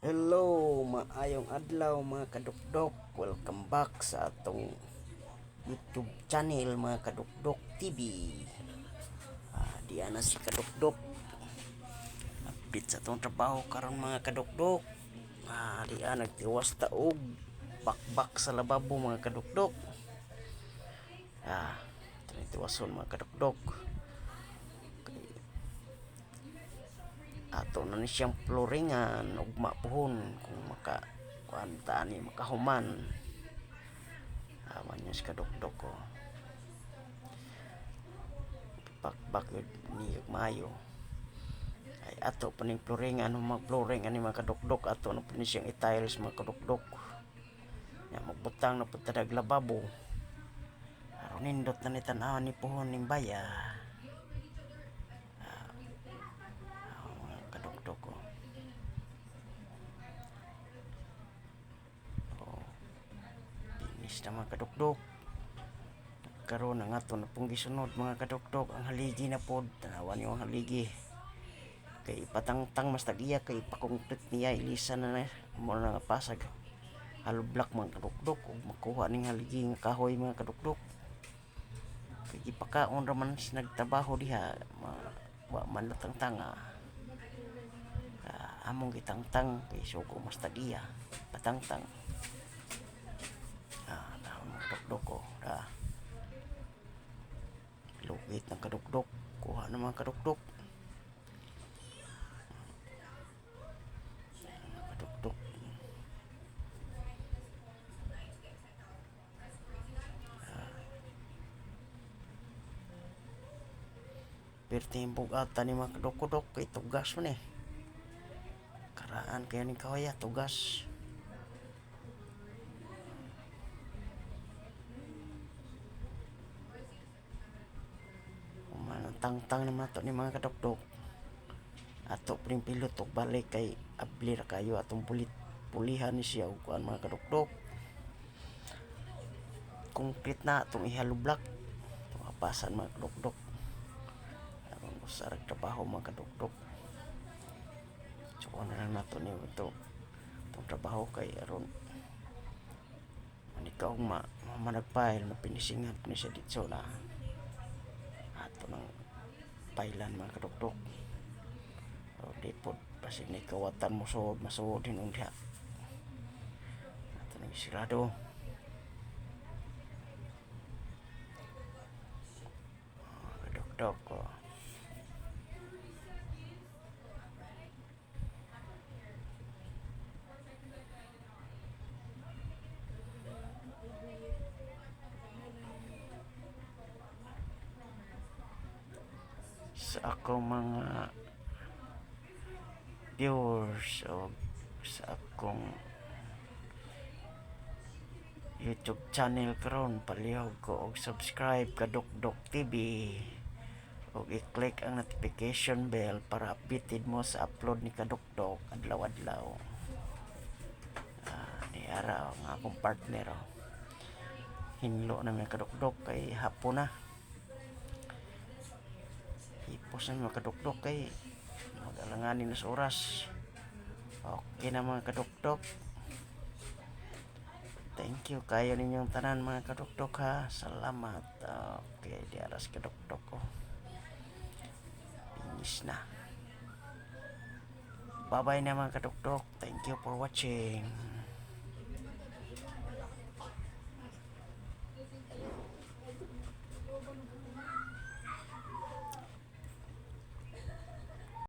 Hello, maayong adlaw mga kadukdok. Welcome back sa atong YouTube channel mga kadukdok TV. Diyan na si kadukdok. Update sa atong trabaho karon mga kadukdok. Diyan nagtiwas taog bakbak sa lababo mga kadukdok. Tinitiwason mga kadukdok. Ato na ni siyang floringan ugma puhon kung kuantaan ni makahuman. Awan niya sa kadukdok ko. Bakbak ni Mayo. Ay ato pa ning floringan mag-flooring ani mga kadukdok, ato na pa ni siyang i-tiles mga kadukdok. Ya magbutang na punta dag lababo. Aron nindot na ni tan-awan ni puhon ning baya. Mga kadukdok ko. Finish na mga kadukdok. Karon ang ato na pong gisunod mga kadukdok, ang haligi na pod. Tanawan niyo ang haligi. Kay patangtang mas tagiya kay pakongkrit niya ilisan na mo na pasag halublak mga kadukdok ug makuha ning haligi nga kahoy mga kadukdok. Kay gipakaon ra man nagtrabaho diha wa man tangtanga. Among gitangtang kay suko mas tagiya patangtang. Mga kadukdok ko lugit ng kadukdok, kuha ng mga kadukdok. Kadukdok pertimbog ata ni mga kadukdok kay tugas man karaan kaya ning kawaya tugas. Tangtang naman ito ni mga kadukdok. Ato pring pilot og balik kay abli ra kayo atong pulihan ni siya ug kuan mga kadukdok. Complete na atong ihalublak. Tumapasan mga kadukdok. Aron usa ra trabaho mga kadukdok. So na lang nato ni ito. Itong trabaho kay aron manikaw managpile na pinisingan ni siya dito na ato nang pailan mga kadukdok. Di po pasig ni kawatan mo so masuod hinung diha ato nang isirado. Kadukdok ko sa akong mga viewers o sa akong YouTube channel karon palihog ko og subscribe Kadukdok TV og i-click ang notification bell para updated mo sa upload ni Kadukdok adlaw-adlaw. Ni ara nga akong partner hinlo na may Kadukdok kay hapon na. Ipos na mga kadukdok kay mag-alanganin na sa oras. Okay na mga kadukdok. Thank you kayo ninyong tanan mga kadukdok ha. Salamat. Okay, di aras kadukdok ko. Finish na. Bye bye na mga kadukdok. Thank you for watching.